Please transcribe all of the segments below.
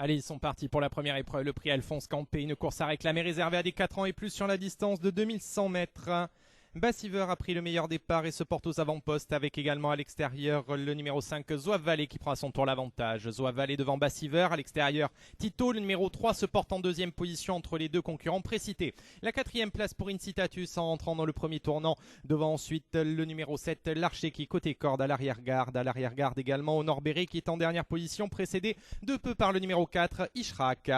Allez, ils sont partis pour la première épreuve, le prix Alphonse Campé, une course à réclamer réservée à des 4 ans et plus sur la distance de 2100 mètres. Bassiver a pris le meilleur départ et se porte aux avant-postes avec également à l'extérieur le numéro 5 Zouave Valley qui prend à son tour l'avantage. Zouave Valley devant Bassiver, à l'extérieur Tito, le numéro 3 se porte en deuxième position entre les deux concurrents précités. La quatrième place pour Incitatus en entrant dans le premier tournant, devant ensuite le numéro 7 L'Archer qui côté corde à l'arrière-garde également au Norbéré qui est en dernière position précédé de peu par le numéro 4 Ishrak.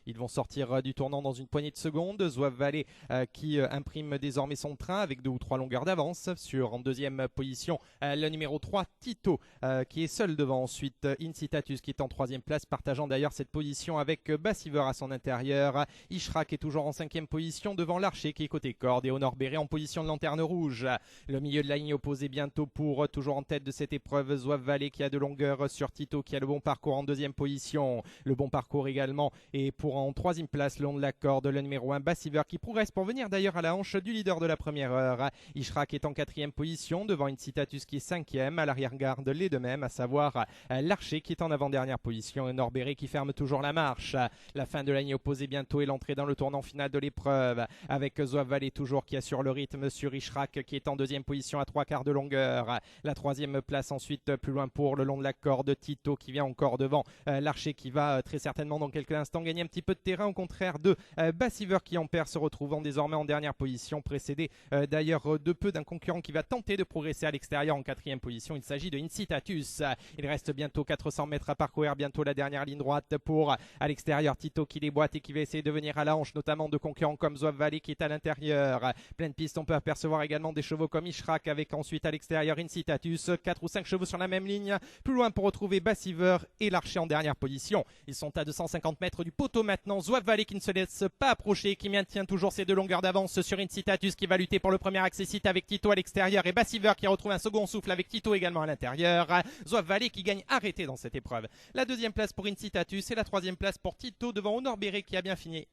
Ils vont sortir du tournant dans une poignée de secondes. Zouave Valley qui imprime désormais son train avec 2 ou 3 longueurs d'avance. En deuxième position, le numéro 3, Tito, qui est seul devant ensuite Incitatus qui est en troisième place, partageant d'ailleurs cette position avec Bassiver à son intérieur. Ishrak est toujours en cinquième position devant L'Archer qui est côté corde et Honor Béré en position de lanterne rouge. Le milieu de la ligne opposée bientôt pour toujours en tête de cette épreuve. Zouave Valley qui a de longueur sur Tito qui a le bon parcours en deuxième position. Le bon parcours également et pour en troisième place le long de la corde le numéro 1 Bassiver qui progresse pour venir d'ailleurs à la hanche du leader de la première heure. Ishrak est en quatrième position devant Incitatus qui est cinquième, à l'arrière-garde les deux mêmes, à savoir L'Archer qui est en avant-dernière position et Norbéré qui ferme toujours la marche. La fin de la ligne opposée bientôt et l'entrée dans le tournant final de l'épreuve avec Zouave Valley toujours qui assure le rythme sur Ishrak qui est en deuxième position à 3/4 de longueur. La troisième place ensuite plus loin pour le long de la corde Tito qui vient encore devant L'Archer qui va très certainement dans quelques instants gagner un petit peu de terrain au contraire de Bassiver qui en perd, se retrouvant désormais en dernière position, précédé d'ailleurs de peu d'un concurrent qui va tenter de progresser à l'extérieur en quatrième position. Il s'agit de Incitatus. Il reste bientôt 400 mètres à parcourir, bientôt la dernière ligne droite pour à l'extérieur Tito qui déboîte et qui va essayer de venir à la hanche notamment de concurrents comme Zouave Valley qui est à l'intérieur. Pleine piste, on peut apercevoir également des chevaux comme Ishrak avec ensuite à l'extérieur Incitatus, 4 ou 5 chevaux sur la même ligne. Plus loin pour retrouver Bassiver et L'Archer en dernière position. Ils sont à 250 mètres du poteau maintenant. Zouave Valley qui ne se laisse pas approcher, qui maintient toujours ses 2 longueurs d'avance sur Incitatus qui va lutter pour le premier accessite avec Tito à l'extérieur et Bassiver qui retrouve un second souffle avec Tito également à l'intérieur. Zouave Valley qui gagne arrêté dans cette épreuve. La deuxième place pour Incitatus et la troisième place pour Tito devant Honor Béré qui a bien fini